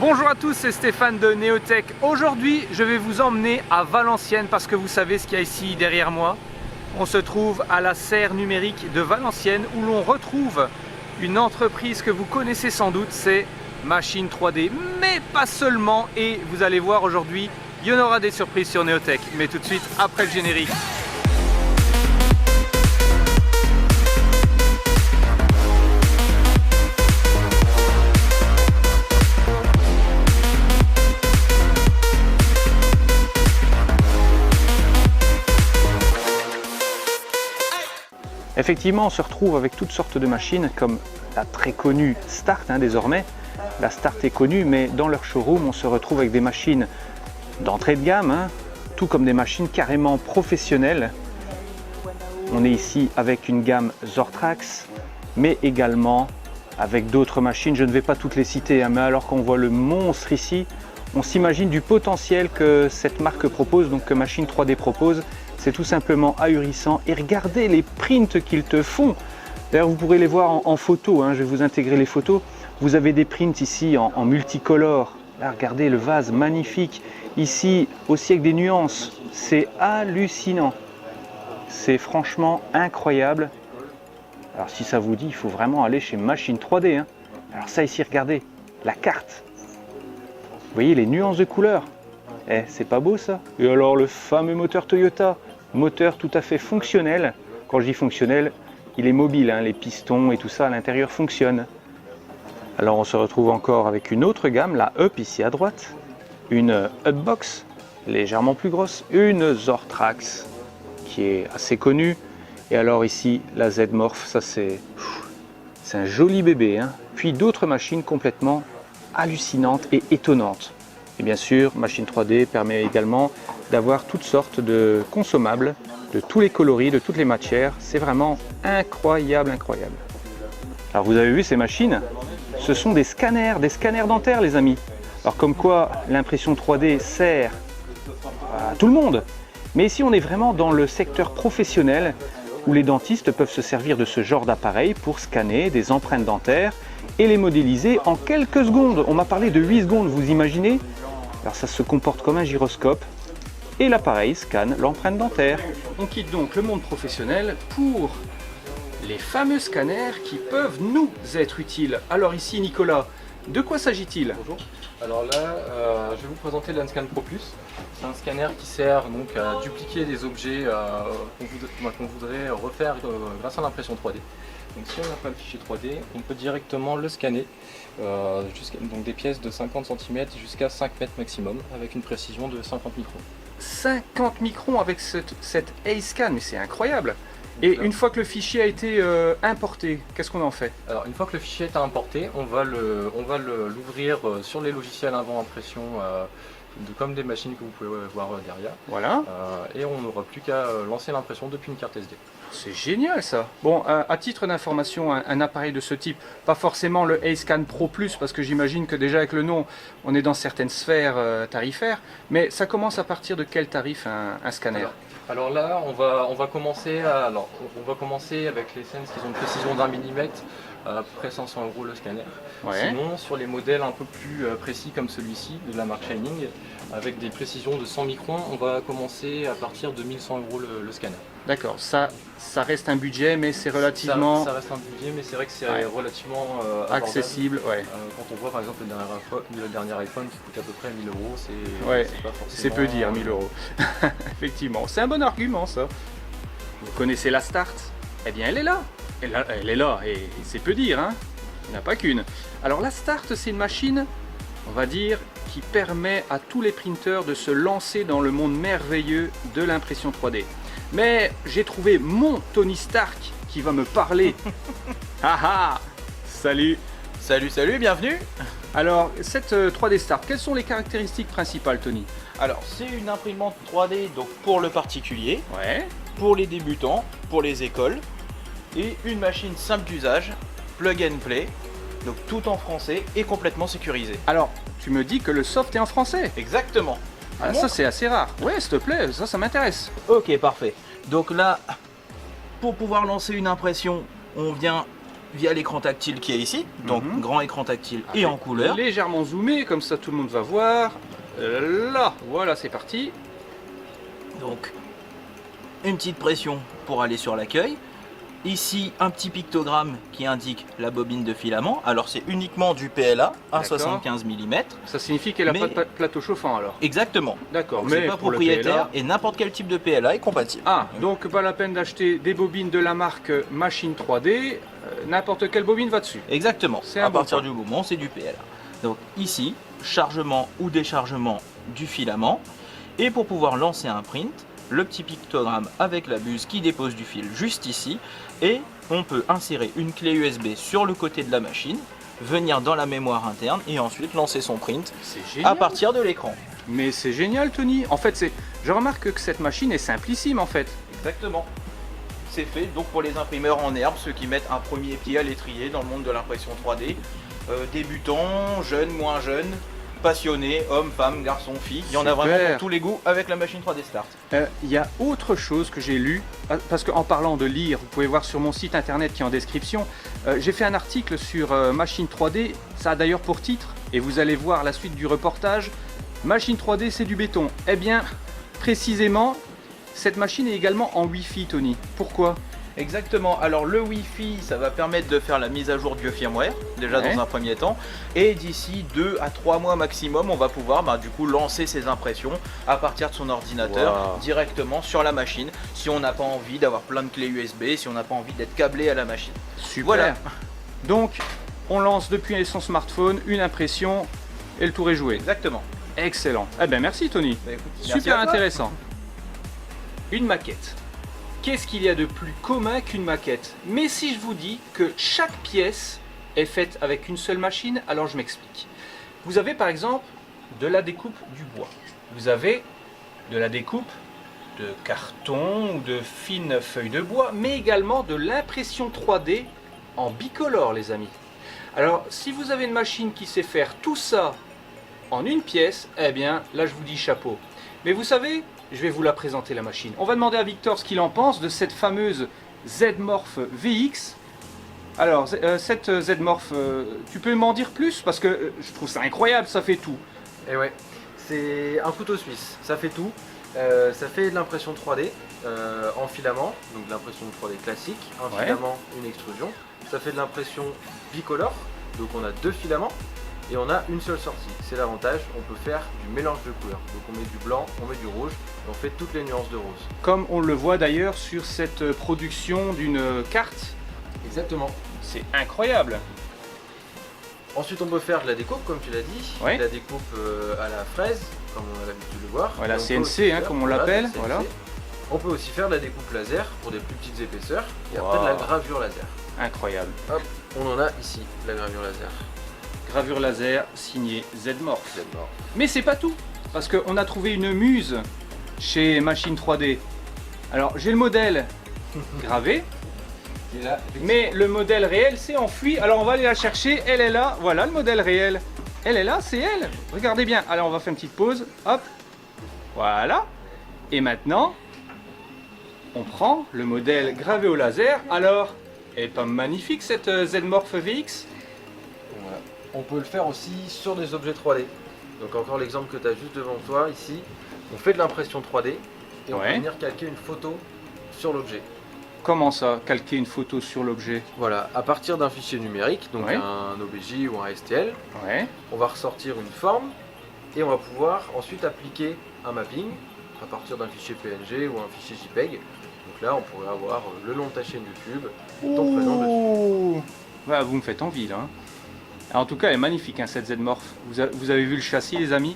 Bonjour à tous, c'est Stéphane de Néotech. Aujourd'hui, je vais vous emmener à Valenciennes parce que vous savez ce qu'il y a ici derrière moi. On se trouve à la serre numérique de Valenciennes où l'on retrouve une entreprise que vous connaissez sans doute, c'est Machine 3D. Mais pas seulement, et vous allez voir aujourd'hui, il y en aura des surprises sur Néotech. Mais tout de suite, après le générique. Effectivement, on se retrouve avec toutes sortes de machines comme la très connue Start désormais. La Start est connue, mais dans leur showroom, on se retrouve avec des machines d'entrée de gamme, tout comme des machines carrément professionnelles. On est ici avec une gamme Zortrax, mais également avec d'autres machines. Je ne vais pas toutes les citer, mais alors qu'on voit le monstre ici, on s'imagine du potentiel que cette marque propose, donc que Machine 3D propose. C'est tout simplement ahurissant et regardez les prints qu'ils te font. D'ailleurs, vous pourrez les voir en photo, je vais vous intégrer les photos. Vous avez des prints ici en multicolore. Là, regardez le vase magnifique. Ici aussi avec des nuances. C'est hallucinant. C'est franchement incroyable. Alors si ça vous dit, il faut vraiment aller chez Machine 3D. Alors ça ici, regardez, la carte. Vous voyez les nuances de couleurs. C'est pas beau ça? Et alors le fameux moteur Toyota, moteur tout à fait fonctionnel. Quand je dis fonctionnel, il est mobile, les pistons et tout ça à l'intérieur fonctionne. Alors on se retrouve encore avec une autre gamme, la Up ici à droite, une Upbox légèrement plus grosse, une Zortrax qui est assez connue, et alors ici la Z-Morph, ça c'est un joli bébé, Puis d'autres machines complètement hallucinantes et étonnantes. Et bien sûr, Machine 3D permet également d'avoir toutes sortes de consommables, de tous les coloris, de toutes les matières. C'est vraiment incroyable, incroyable. Alors vous avez vu ces machines? Ce sont des scanners dentaires les amis. Alors comme quoi l'impression 3D sert à tout le monde. Mais ici on est vraiment dans le secteur professionnel où les dentistes peuvent se servir de ce genre d'appareil pour scanner des empreintes dentaires et les modéliser en quelques secondes. On m'a parlé de 8 secondes, vous imaginez? Alors ça se comporte comme un gyroscope et l'appareil scanne l'empreinte dentaire. On quitte donc le monde professionnel pour les fameux scanners qui peuvent nous être utiles. Alors ici Nicolas, de quoi s'agit-il? Bonjour. Alors là, je vais vous présenter l'Unscan Pro Plus. C'est un scanner qui sert donc à dupliquer des objets qu'on voudrait refaire grâce à l'impression 3D. Donc si on n'a pas le fichier 3D, on peut directement le scanner, donc des pièces de 50 cm jusqu'à 5 mètres maximum, avec une précision de 50 microns. 50 microns avec cette A-Scan, mais c'est incroyable! Et une fois que le fichier a été importé, qu'est-ce qu'on en fait? Alors une fois que le fichier est importé, on va l'ouvrir sur les logiciels avant impression, comme des machines que vous pouvez voir derrière. Voilà. Et on n'aura plus qu'à lancer l'impression depuis une carte SD. C'est génial ça. Bon, à titre d'information, un appareil de ce type, pas forcément le A-Scan Pro Plus, parce que j'imagine que déjà avec le nom, on est dans certaines sphères tarifaires, mais ça commence à partir de quel tarif un scanner? Alors là, on va commencer avec les Sense qui ont une précision d'1 mm, à peu près 500 € le scanner. Ouais. Sinon, sur les modèles un peu plus précis comme celui-ci, de la marque Shining, avec des précisions de 100 microns, on va commencer à partir de 1100 € le scanner. D'accord, ça reste un budget, mais c'est relativement... Ça reste un budget, mais c'est vrai que c'est relativement accessible. Quand on voit par exemple le dernier iPhone qui coûte à peu près 1000 €, c'est pas forcément... C'est peu dire, 1000 €. Effectivement, c'est un bon argument ça. Vous connaissez la Start? Eh bien elle est là. Elle est là, et c'est peu dire, il n'y en a pas qu'une. Alors la Start, c'est une machine, on va dire, qui permet à tous les printeurs de se lancer dans le monde merveilleux de l'impression 3D. Mais j'ai trouvé mon Tony Stark qui va me parler. Ah, salut. Salut, bienvenue. Alors, cette 3D Start, quelles sont les caractéristiques principales, Tony? Alors, c'est une imprimante 3D donc pour le particulier, Ouais. pour les débutants, pour les écoles, et une machine simple d'usage, plug and play, donc tout en français et complètement sécurisé. Alors, tu me dis que le soft est en français? Exactement. Ah, ça c'est assez rare. Ouais, s'il te plaît, ça m'intéresse. Ok, parfait. Donc là, pour pouvoir lancer une impression, on vient via l'écran tactile qui est ici, donc grand écran tactile et en couleur. Légèrement zoomé, comme ça tout le monde va voir. Là, voilà, c'est parti. Donc, une petite pression pour aller sur l'accueil. Ici, un petit pictogramme qui indique la bobine de filament. Alors, c'est uniquement du PLA à 75 mm. Ça signifie qu'elle n'a pas de plateau chauffant alors. Exactement. D'accord, mais c'est pas pour le propriétaire PLA... et n'importe quel type de PLA est compatible. Ah, donc pas la peine d'acheter des bobines de la marque Machine 3D. N'importe quelle bobine va dessus. Exactement. C'est à un bon partir point. du moment, c'est du PLA. Donc ici, chargement ou déchargement du filament. Et pour pouvoir lancer un print, le petit pictogramme avec la buse qui dépose du fil juste ici. Et on peut insérer une clé USB sur le côté de la machine, venir dans la mémoire interne et ensuite lancer son print à partir de l'écran. Mais c'est génial, Tony. En fait, je remarque que cette machine est simplissime en fait. Exactement. C'est fait donc pour les imprimeurs en herbe, ceux qui mettent un premier pied à l'étrier dans le monde de l'impression 3D. Débutants, jeunes, moins jeunes, passionnés, hommes, femmes, garçons, filles. Il y en a vraiment pour tous les goûts avec la machine 3D Start. Il y a autre chose que j'ai lu, parce qu'en parlant de lire, vous pouvez voir sur mon site internet qui est en description, j'ai fait un article sur machine 3D, ça a d'ailleurs pour titre, et vous allez voir la suite du reportage, machine 3D c'est du béton. Eh bien, précisément, cette machine est également en Wi-Fi, Tony. Pourquoi ? Exactement, alors le Wi-Fi ça va permettre de faire la mise à jour du firmware déjà dans un premier temps, et d'ici 2 à 3 mois maximum on va pouvoir du coup lancer ses impressions à partir de son ordinateur directement sur la machine, si on n'a pas envie d'avoir plein de clés USB, si on n'a pas envie d'être câblé à la machine. Super. Voilà. Donc on lance depuis son smartphone une impression et le tour est joué. Exactement. Excellent. Eh bien merci Tony, Écoute, super intéressant. Une maquette. Qu'est-ce qu'il y a de plus commun qu'une maquette? Mais si je vous dis que chaque pièce est faite avec une seule machine, alors je m'explique. Vous avez par exemple de la découpe du bois. Vous avez de la découpe de carton ou de fines feuilles de bois, mais également de l'impression 3D en bicolore, les amis. Alors, si vous avez une machine qui sait faire tout ça en une pièce, eh bien, là, je vous dis chapeau. Mais vous savez, je vais vous la présenter, la machine. On va demander à Victor ce qu'il en pense de cette fameuse Z-Morph VX. Alors, cette Z-Morph, tu peux m'en dire plus? Parce que je trouve ça incroyable, ça fait tout. Et ouais, c'est un couteau suisse, ça fait tout. Ça fait de l'impression 3D en filament, donc de l'impression 3D classique, un filament, une extrusion. Ça fait de l'impression bicolore, donc on a 2 filaments. Et on a une seule sortie, c'est l'avantage, on peut faire du mélange de couleurs. Donc on met du blanc, on met du rouge, et on fait toutes les nuances de rose. Comme on le voit d'ailleurs sur cette production d'une carte. Exactement. C'est incroyable. Ensuite on peut faire de la découpe, comme tu l'as dit, de la découpe à la fraise, comme on a l'habitude de voir. Voilà, CNC, comme on l'appelle. Voilà. On peut aussi faire de la découpe laser pour des plus petites épaisseurs, et après de la gravure laser. Incroyable. Hop, on en a ici, la gravure laser. Gravure laser signée Z-Morph. Mais c'est pas tout, parce qu'on a trouvé une muse chez Machine 3D. Alors j'ai le modèle gravé, là, mais le modèle réel s'est enfui. Alors on va aller la chercher, elle est là, voilà le modèle réel. Elle est là, c'est elle. Regardez bien, alors on va faire une petite pause, hop, voilà. Et maintenant, on prend le modèle gravé au laser. Alors, elle est pas magnifique cette Z-Morph VX? Voilà. On peut le faire aussi sur des objets 3D. Donc encore l'exemple que tu as juste devant toi ici. On fait de l'impression 3D et on peut venir calquer une photo sur l'objet. Comment ça, calquer une photo sur l'objet? Voilà, à partir d'un fichier numérique, donc un OBJ ou un STL, on va ressortir une forme et on va pouvoir ensuite appliquer un mapping à partir d'un fichier PNG ou un fichier JPEG. Donc là, on pourrait avoir le nom de ta chaîne YouTube, ton prénom dessus. Voilà, vous me faites envie là. En tout cas, elle est magnifique hein, cette Z-Morph. Vous avez vu le châssis, les amis?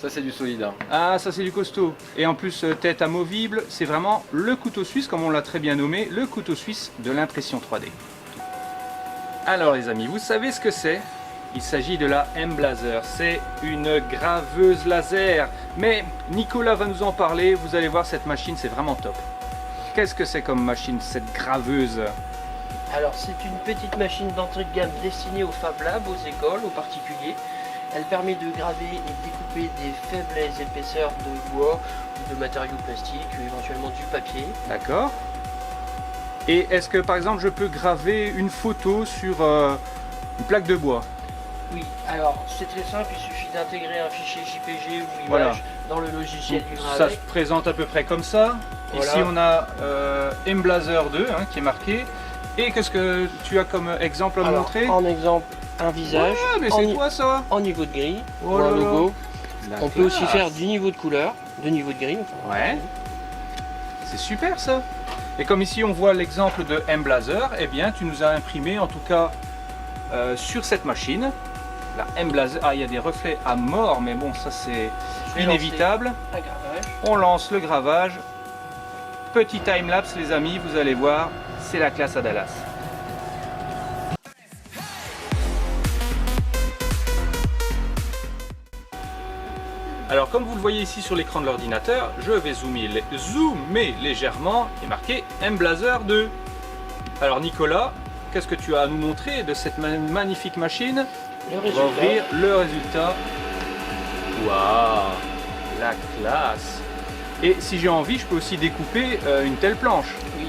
Ça, c'est du solide. Hein. Ah, ça c'est du costaud. Et en plus, tête amovible, c'est vraiment le couteau suisse, comme on l'a très bien nommé, le couteau suisse de l'impression 3D. Alors les amis, vous savez ce que c'est? Il s'agit de la M-Blazer. C'est une graveuse laser. Mais Nicolas va nous en parler. Vous allez voir, cette machine, c'est vraiment top. Qu'est-ce que c'est comme machine, cette graveuse? Alors c'est une petite machine d'entrée de gamme destinée aux Fab Labs, aux écoles, aux particuliers. Elle permet de graver et découper des faibles épaisseurs de bois ou de matériaux plastiques, éventuellement du papier. D'accord. Et est-ce que par exemple je peux graver une photo sur une plaque de bois? Oui, alors c'est très simple, il suffit d'intégrer un fichier JPG ou image Voilà. dans le logiciel du Ça gravet. se présente à peu près comme ça. Voilà. Ici on a Emblazer 2 qui est marqué. Et qu'est-ce que tu as comme exemple à me Alors, montrer? en exemple, un visage, Ouais, mais en, c'est quoi ça? en niveau de grille, Oh ou là un là. logo. La On peut aussi classe. faire du niveau de couleur, de niveau de grille. Enfin, Ouais. C'est super ça. Et comme ici on voit l'exemple de Emblazer, eh bien tu nous as imprimé en tout cas sur cette machine. La Emblazer, ah il y a des reflets à mort, mais bon ça c'est je vais inévitable. lancer un gravage. On lance le gravage. Petit time-lapse les amis, vous allez voir, c'est la classe à Dallas. Alors comme vous le voyez ici sur l'écran de l'ordinateur, je vais zoomer légèrement et marquer Emblazer 2. Alors Nicolas, qu'est-ce que tu as à nous montrer de cette magnifique machine? Le On va résultat, ouvrir le résultat. Waouh, la classe! Et si j'ai envie, je peux aussi découper une telle planche. oui,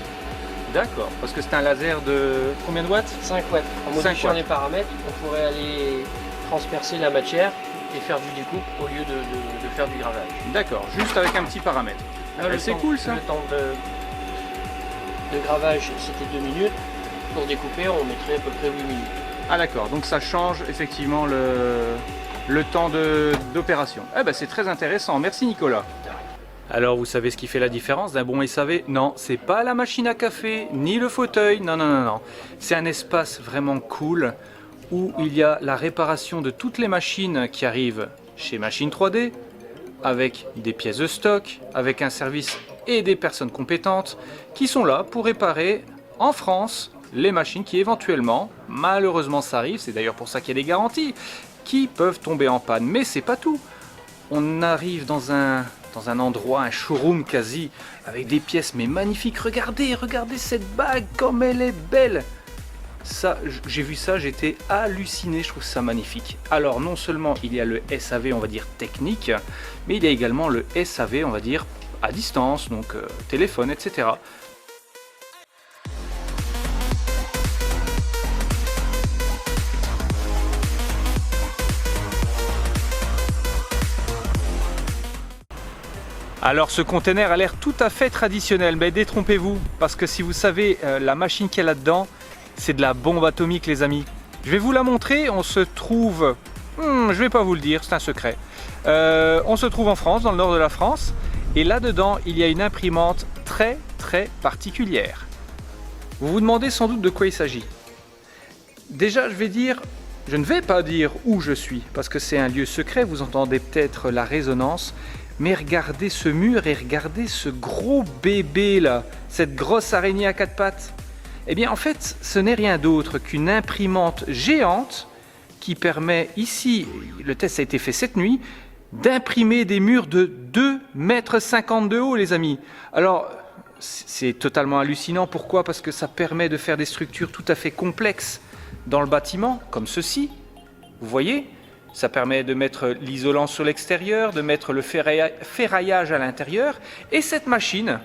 D'accord, parce que c'est un laser de combien de watts? 5 watts. En 5 modifiant watts. les paramètres, on pourrait aller transpercer la matière et faire du découpe au lieu de faire du gravage. D'accord, juste avec un petit paramètre. Là, le c'est temps- cool ça. Le temps de gravage, c'était 2 minutes. Pour découper, on mettrait à peu près 8 minutes. Ah d'accord, donc ça change effectivement le temps d'opération. Eh ben c'est très intéressant, merci Nicolas. Alors vous savez ce qui fait la différence d'un bon SAV? Non, c'est pas la machine à café, ni le fauteuil, non, non, non, non. C'est un espace vraiment cool où il y a la réparation de toutes les machines qui arrivent chez Machine 3D, avec des pièces de stock, avec un service et des personnes compétentes qui sont là pour réparer en France les machines qui éventuellement, malheureusement ça arrive, c'est d'ailleurs pour ça qu'il y a des garanties, qui peuvent tomber en panne. Mais c'est pas tout. On arrive dans un endroit, un showroom quasi, avec des pièces mais magnifiques. Regardez, regardez cette bague comme elle est belle. Ça, j'ai vu ça, j'étais halluciné, je trouve ça magnifique. Alors non seulement il y a le SAV, on va dire technique, mais il y a également le SAV, on va dire à distance, donc téléphone, etc. Alors ce container a l'air tout à fait traditionnel, mais détrompez-vous, parce que si vous savez la machine qu'il y a là-dedans, c'est de la bombe atomique les amis. Je vais vous la montrer, on se trouve, je vais pas vous le dire, c'est un secret. On se trouve en France, dans le nord de la France, et là-dedans il y a une imprimante très particulière. Vous vous demandez sans doute de quoi il s'agit. Déjà je ne vais pas dire où je suis, parce que c'est un lieu secret, vous entendez peut-être la résonance. Mais regardez ce mur et regardez ce gros bébé là, cette grosse araignée à 4 pattes. Eh bien en fait, ce n'est rien d'autre qu'une imprimante géante qui permet ici, le test a été fait cette nuit, d'imprimer des murs de 2,50 m de haut les amis. Alors c'est totalement hallucinant, pourquoi? Parce que ça permet de faire des structures tout à fait complexes dans le bâtiment, comme ceci, vous voyez? Ça permet de mettre l'isolant sur l'extérieur, de mettre le ferraillage à l'intérieur. Et cette machine,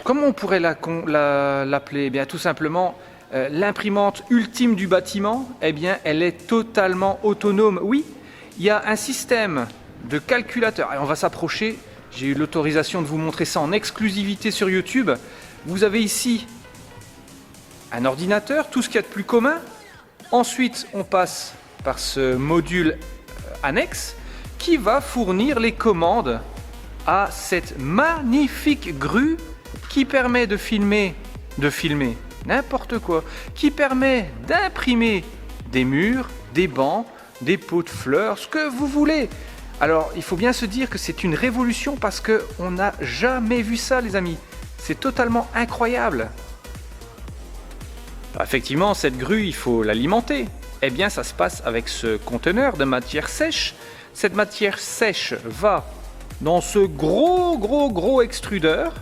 comment on pourrait l'appeler? Eh bien, tout simplement, l'imprimante ultime du bâtiment, eh bien, elle est totalement autonome. Oui, il y a un système de calculateur. Et on va s'approcher. J'ai eu l'autorisation de vous montrer ça en exclusivité sur YouTube. Vous avez ici un ordinateur, tout ce qu'il y a de plus commun. Ensuite, on passe par ce module annexe qui va fournir les commandes à cette magnifique grue qui permet de filmer n'importe quoi, qui permet d'imprimer des murs, des bancs, des pots de fleurs, ce que vous voulez. Alors, il faut bien se dire que c'est une révolution parce qu'on n'a jamais vu ça, les amis. C'est totalement incroyable. Effectivement, cette grue, il faut l'alimenter. Eh bien, ça se passe avec ce conteneur de matière sèche. Cette matière sèche va dans ce gros extrudeur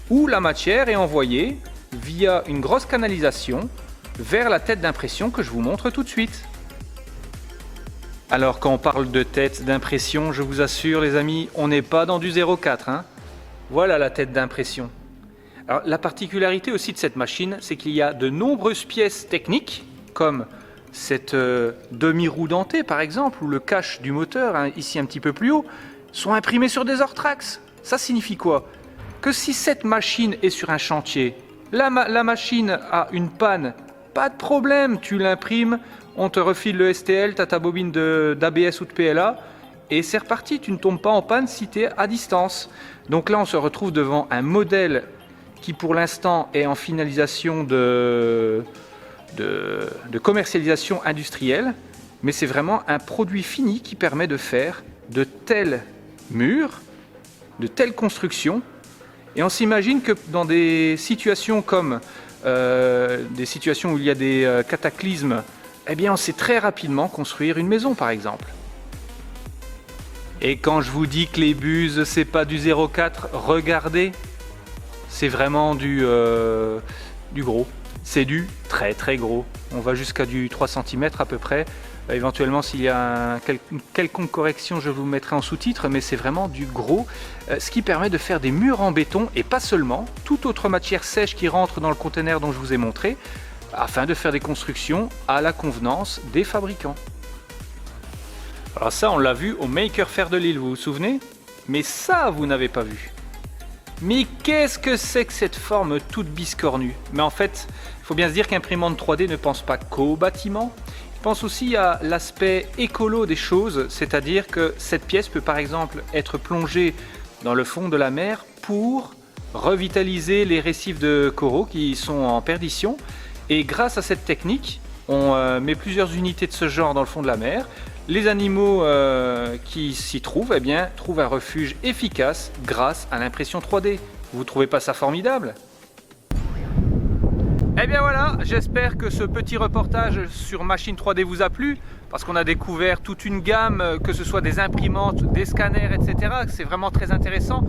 où la matière est envoyée via une grosse canalisation vers la tête d'impression que je vous montre tout de suite. Alors, quand on parle de tête d'impression, je vous assure, les amis, on n'est pas dans du 0,4. Hein. Voilà la tête d'impression. Alors, la particularité aussi de cette machine, c'est qu'il y a de nombreuses pièces techniques, comme cette demi-roue dentée par exemple, ou le cache du moteur, hein, ici un petit peu plus haut, sont imprimées sur des Ortrax. Ça signifie quoi? Que si cette machine est sur un chantier, la machine a une panne, pas de problème, tu l'imprimes, on te refile le STL, tu as ta bobine d'ABS ou de PLA, et c'est reparti, tu ne tombes pas en panne si tu es à distance. Donc là on se retrouve devant un modèle qui pour l'instant est en finalisation de commercialisation industrielle, mais c'est vraiment un produit fini qui permet de faire de tels murs, de telles constructions. Et on s'imagine que dans des situations comme des situations où il y a des cataclysmes, eh bien on sait très rapidement construire une maison par exemple. Et quand je vous dis que les buses c'est pas du 0,4, regardez, c'est vraiment du gros. C'est du très très gros. On va jusqu'à du 3 cm à peu près. Éventuellement s'il y a une quelconque correction je vous mettrai en sous-titre, mais c'est vraiment du gros, ce qui permet de faire des murs en béton et pas seulement, toute autre matière sèche qui rentre dans le conteneur dont je vous ai montré, afin de faire des constructions à la convenance des fabricants. Alors ça on l'a vu au Maker Faire de Lille, vous vous souvenez? Mais ça vous n'avez pas vu. Mais qu'est-ce que c'est que cette forme toute biscornue? Mais en fait, il faut bien se dire qu'imprimante 3D ne pense pas qu'au bâtiment, il pense aussi à l'aspect écolo des choses, c'est-à-dire que cette pièce peut par exemple être plongée dans le fond de la mer pour revitaliser les récifs de coraux qui sont en perdition. Et grâce à cette technique, on met plusieurs unités de ce genre dans le fond de la mer. Les animaux qui s'y trouvent, eh bien, trouvent un refuge efficace grâce à l'impression 3D. Vous trouvez pas ça formidable? Eh bien voilà, j'espère que ce petit reportage sur Machine 3D vous a plu, parce qu'on a découvert toute une gamme, que ce soit des imprimantes, des scanners, etc. C'est vraiment très intéressant.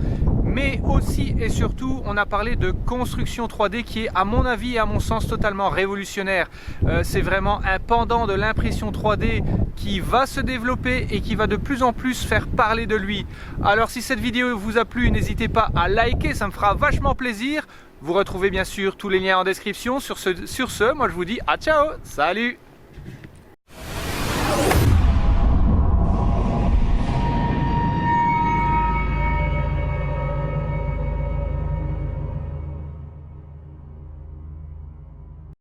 Mais aussi et surtout, on a parlé de construction 3D qui est, à mon avis et à mon sens, totalement révolutionnaire. C'est vraiment un pendant de l'impression 3D qui va se développer et qui va de plus en plus faire parler de lui. Alors si cette vidéo vous a plu, n'hésitez pas à liker, ça me fera vachement plaisir. Vous retrouvez bien sûr tous les liens en description. Sur ce, moi je vous dis à ciao, salut!